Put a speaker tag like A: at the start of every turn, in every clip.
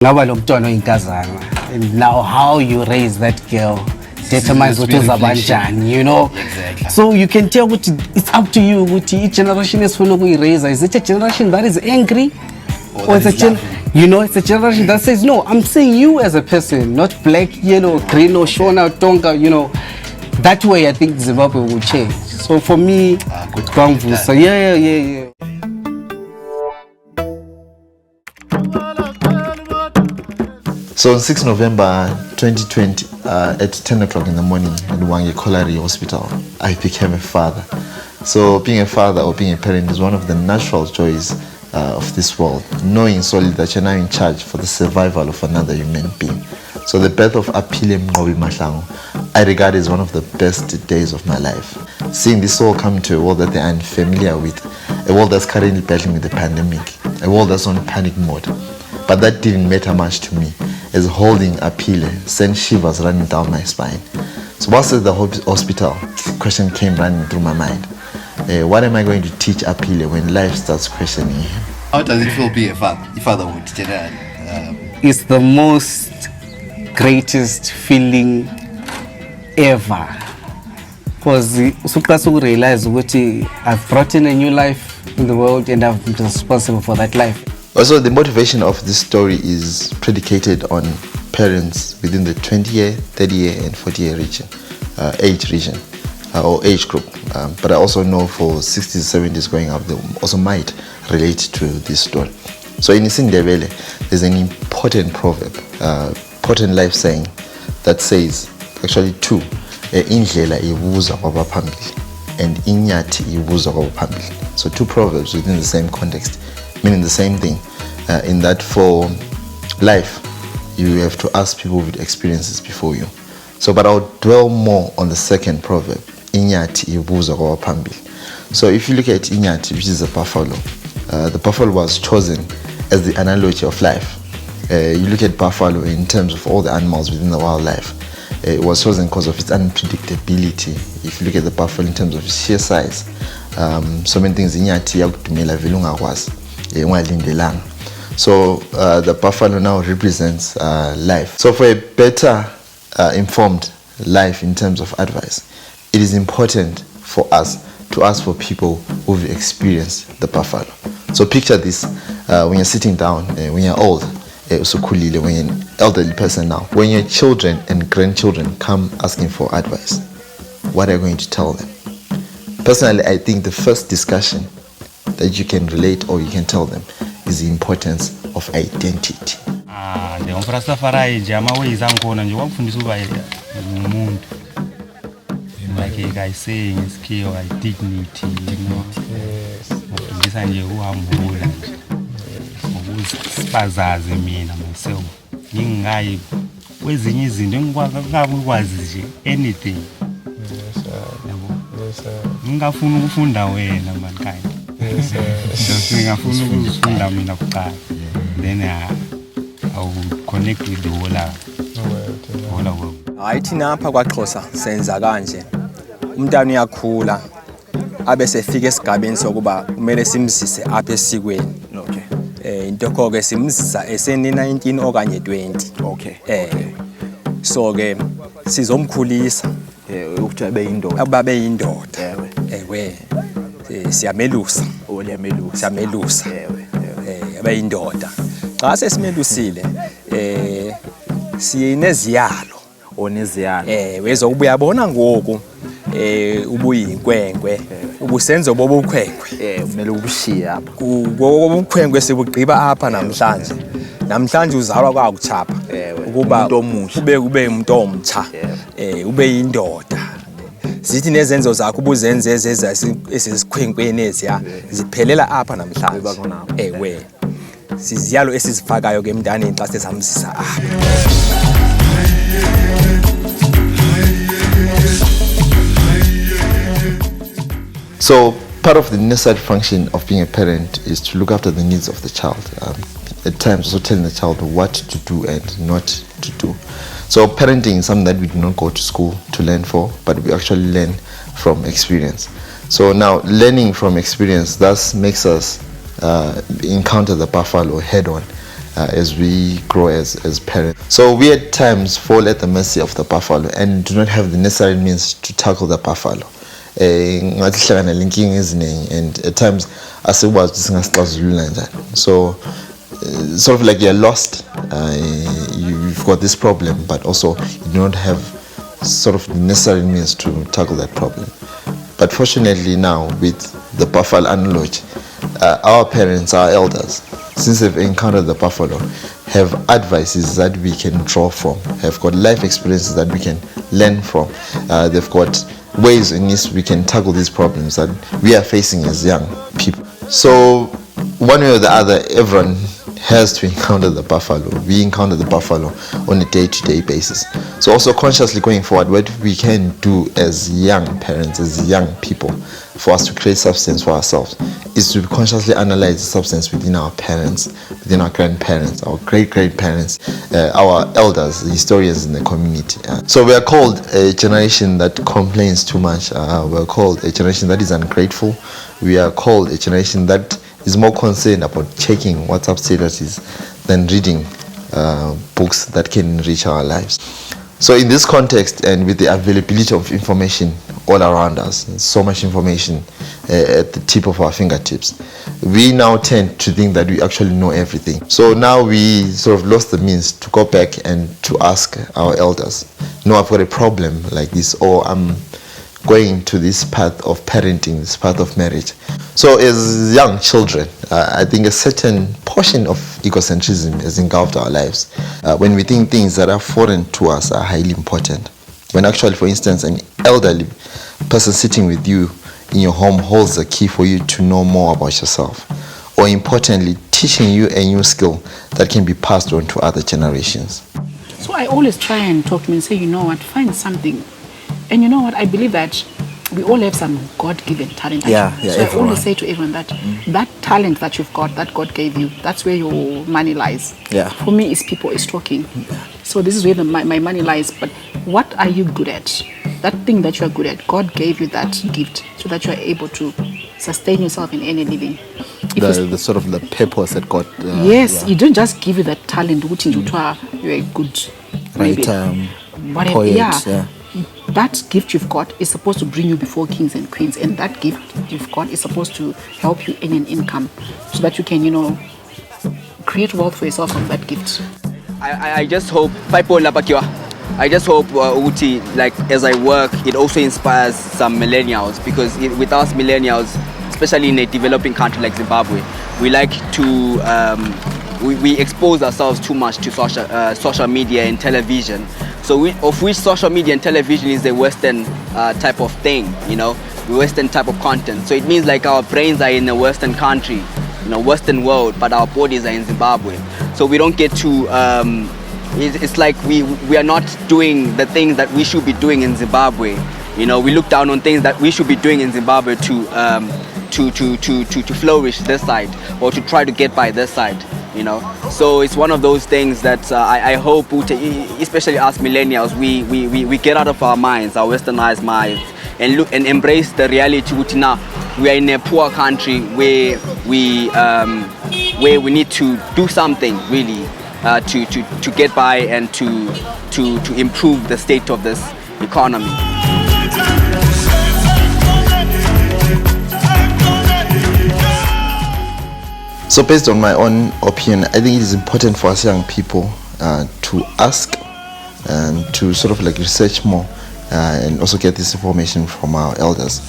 A: Ngaba lo mntwana oyinkazana, and now how you raise that girl determines what is abanjani, you know.
B: Exactly.
A: So you can tell what it's up to you. What each generation is full of raise. Is it a generation that is angry, or is it it's a generation that says no? I'm saying you as a person, not black, yellow, green, or Shona, Tonga. You know, that way I think Zimbabwe will change. So for me, good. So yeah.
C: So on 6 November 2020, at 10 o'clock in the morning at Wange Kolari Hospital, I became a father. So being a father or being a parent is one of the natural joys of this world, knowing solely that you're now in charge for the survival of another human being. So the birth of Apile Mngobi Mahlangu, I regard as one of the best days of my life. Seeing this all come to a world that they are unfamiliar with, a world that's currently battling with the pandemic, a world that's on panic mode. But that didn't matter much to me, as holding Apile sent shivers running down my spine. So whilst at the hospital, the question came running through my mind. What am I going to teach Apile when life starts questioning him?
B: How does it feel being a fatherhood, generally?
A: It's the most greatest feeling ever. Because you realize what I've brought in a new life in the world and I've been responsible for that life.
C: Also, the motivation of this story is predicated on parents within the 20-year, 30-year, and 40-year region, or age group. But I also know for 60s, 70s going up, they also might relate to this story. So in Ndebele, there's an important proverb, important life saying that says, actually two, Ndebele Ibuzwa Kwabaphambili and Inyathi Ibuzwa Kwabaphambili. So two proverbs within the same context, meaning the same thing, in that for life, you have to ask people with experiences before you. So, but I'll dwell more on the second proverb, Inyathi Ibuzwa Kwabaphambili. So if you look at Inyathi, which is a buffalo, the buffalo was chosen as the analogy of life. You look at buffalo in terms of all the animals within the wildlife. It was chosen because of its unpredictability. If you look at the buffalo in terms of its sheer size, so many things Inyathi yakudumela velunga was. So the buffalo now represents life. So for a better informed life in terms of advice, it is important for us to ask for people who've experienced the buffalo. So picture this, when you're sitting down, when you're old, when you're an elderly person now, when your children and grandchildren come asking for advice, what are you going to tell them? Personally, I think the first discussion that you can relate or you can tell them is the importance of identity.
D: Like I say in skill, dignity, you know. This and you who I'm holding. Spazazi mean myself. Ningai, where's the easy? Don't was anything. Ngafunu funda wena mankind. Then I will connect with the whole world.
E: Hayi thina apha kwaXhosa senza kanje. Umntana uyakhula abe sefika esigabeni sokuba kumele simzise apha esikweni.
B: Okay.
E: Into ke simzisa eseni 19 okanye 20.
B: Okay.
E: So ke sizomkhulisa.
B: Ukuthi abe yindoda.
E: Ababe yindoda. Ewe. Siyamelusa. Siyamelusa. Abe yindoda. Xa sesimelusile sineziyalo.
B: Oneziyalo.
E: Wezokubuya yabona ngoku ubuyinkwenkwe ubusenzo bobukhwenkwe
B: Kumele ubushiye apha.
E: Ubukhwenkwe sebugqiba apha namhlanje. Namhlanje uzalwa kwakuchapha ukuba ube umuntu omtsha ube yindoda. Zithi nezenzo zakho ubuzenze ezesikhwenkweni eziya ziphelela apha namhlanje. Ewe. Siziyalo esizifakayo ke emntaneni xa sesamzisa apha.
C: So part of the necessary function of being a parent is to look after the needs of the child. At times also telling the child what to do and not to do. So parenting is something that we do not go to school to learn for, but we actually learn from experience. So now learning from experience thus makes us encounter the buffalo head on. as we grow as parents. So we at times fall at the mercy of the buffalo and do not have the necessary means to tackle the buffalo. And at times so sort of like you're lost, you've got this problem, but also you do not have sort of the necessary means to tackle that problem. But fortunately now, with the buffalo analogy, our parents, our elders, since they've encountered the buffalo, have advices that we can draw from, have got life experiences that we can learn from. They've got ways in which we can tackle these problems that we are facing as young people. So one way or the other, everyone has to encounter the buffalo. We encounter the buffalo on a day-to-day basis. So also consciously going forward, what we can do as young parents, as young people, for us to create substance for ourselves, is to consciously analyze the substance within our parents, within our grandparents, our great-grandparents, our elders, the historians in the community. So we are called a generation that complains too much. We are called a generation that is ungrateful. We are called a generation that is more concerned about checking WhatsApp statuses than reading books that can enrich our lives. So in this context, and with the availability of information all around us, so much information at the tip of our fingertips, we now tend to think that we actually know everything. So now we sort of lost the means to go back and to ask our elders, no, I've got a problem like this, or I'm going to this path of parenting, this path of marriage. So as young children, I think a certain portion of egocentrism has engulfed our lives. When we think things that are foreign to us are highly important. When actually, for instance, an elderly person sitting with you in your home holds the key for you to know more about yourself. Or importantly, teaching you a new skill that can be passed on to other generations.
F: So I always try and talk to me and say, you know what, find something. And you know what, I believe that we all have some God-given talent. So I always say to everyone that that talent that you've got, that God gave you, that's where your money lies. For me, it's people, it's talking. So this is where my money lies. But what are you good at? That thing that you are good at, God gave you that gift so that you are able to sustain yourself in any living.
B: The sort of the purpose that God...
F: He didn't just give you that talent, which you're a good
B: whatever, poet,
F: That gift you've got is supposed to bring you before kings and queens, and that gift you've got is supposed to help you earn an income so that you can, create wealth for yourself from that gift.
G: I just hope, I just hope Uti, like as I work, it also inspires some millennials, because with us millennials, especially in a developing country like Zimbabwe, we like to we expose ourselves too much to social media and television. So of which social media and television is a Western type of thing, Western type of content. So it means like our brains are in a Western country, Western world, but our bodies are in Zimbabwe. So we don't get to, it's like we are not doing the things that we should be doing in Zimbabwe. We look down on things that we should be doing in Zimbabwe to flourish this side, or to try to get by this side. So it's one of those things that I hope, especially us millennials, we get out of our minds, our westernized minds, and look and embrace the reality. Now we are in a poor country where we need to do something really to get by and to improve the state of this economy.
C: So based on my own opinion, I think it is important for us young people to ask and to sort of like research more and also get this information from our elders.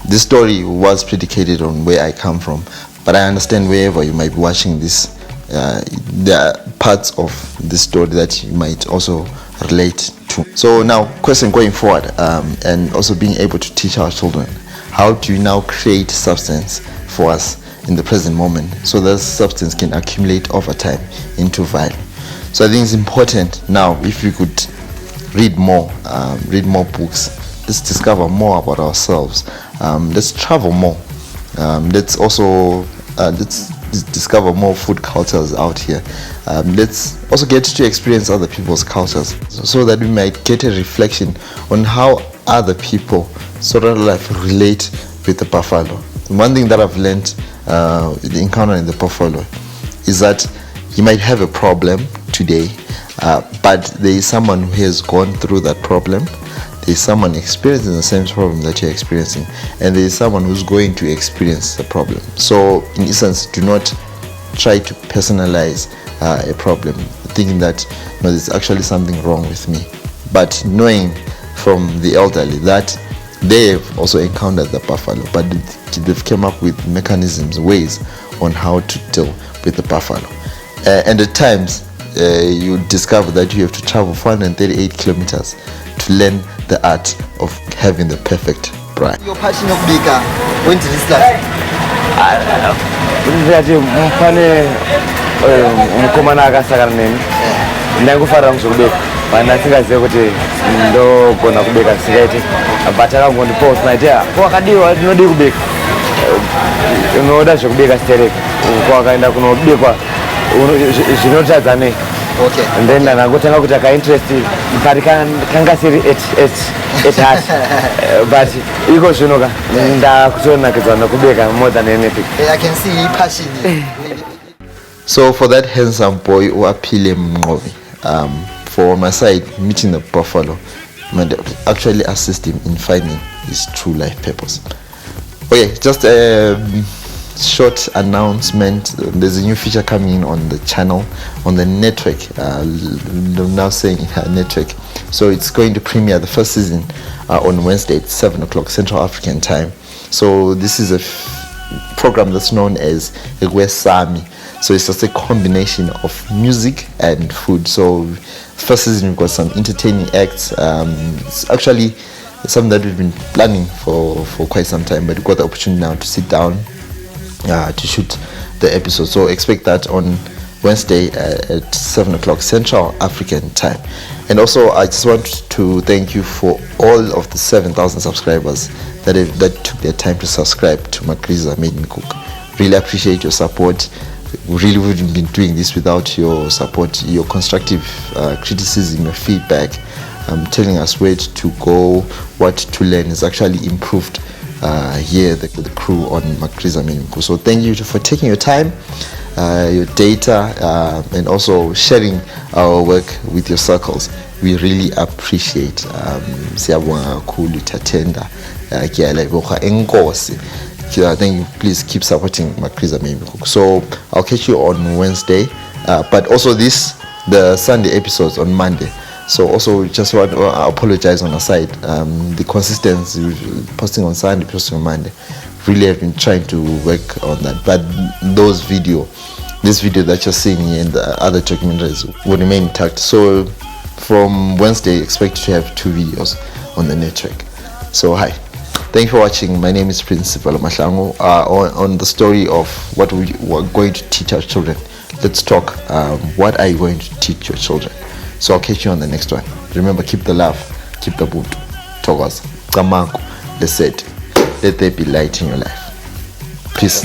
C: This story was predicated on where I come from, but I understand wherever you might be watching this, there are parts of this story that you might also relate to. So now, question going forward, and also being able to teach our children, how do you now create substance for us in the present moment, so that substance can accumulate over time into value? So I think it's important now, if we could read more books, let's discover more about ourselves, let's travel more, let's also let's discover more food cultures out here, let's also get to experience other people's cultures, so that we might get a reflection on how other people sort of like relate with the buffalo. One thing that I've learned encountering the buffalo is that you might have a problem today, but there is someone who has gone through that problem. There is someone experiencing the same problem that you're experiencing, and there is someone who's going to experience the problem. So in essence, do not try to personalize a problem, thinking that there's actually something wrong with me, but knowing from the elderly that they have also encountered the buffalo, but they've come up with mechanisms, ways on how to deal with the buffalo. And at times you discover that you have to travel 438 kilometers to learn the art of having the perfect bride.
H: Your passion of bigger, when did it start?
I: umukomana akasakana neni ndaingofarira kuzokubeka pana singazive kuti ndogona kubeka singaiti but akangondiposa naiti wakadiwa tinodi kubeka unoda zvekubeka stereka kwakaenda kunobekwa zvinotadza nei and then ndangotanga kuti akainterest mukati kanga siri at heart but iko zvinoka ndakutonakidzwa nekubeka more than anything.
H: I can see passion here.
C: So for that handsome boy, Uapile Mngovi, for my side, meeting the buffalo, actually assist him in finding his true life purpose. Okay, just a short announcement. There's a new feature coming in on the channel, on the network. I'm now saying network. So it's going to premiere the first season on Wednesday at 7 o'clock Central African time. So this is a program that's known as Egwe Sami. So it's just a combination of music and food. So first season we've got some entertaining acts. It's actually something that we've been planning for quite some time, but we got the opportunity now to sit down to shoot the episode. So expect that on Wednesday at 7 o'clock Central African time. And also I just want to thank you for all of the 7,000 subscribers that took their time to subscribe to Makriza Made Me Cook. Really appreciate your support. We really wouldn't be doing this without your support, your constructive criticism, your feedback, telling us where to go, what to learn is actually improved here, the crew on Makriza Made Me Cook. So thank you for taking your time, your data, and also sharing our work with your circles. We really appreciate. Siyabonga kakhulu thatenda kuyaleboga enkosi. Thank you. Please keep supporting Makriza Made Me Cook. So I'll catch you on Wednesday, but also the Sunday episodes on Monday. So also just want to apologize on the side. The consistency, posting on Sunday, posting on Monday, really have been trying to work on that. But this video that you're seeing here and the other documentaries will remain intact. So from Wednesday, expect to have 2 videos on the network. So hi. Thank you for watching. My name is Prince Mahlangu. On the story of what we were going to teach our children, let's talk. What are you going to teach your children? So I'll catch you on the next one. Remember, keep the love, keep the boot. Togas, Kamanku, let there be light in your life. Peace.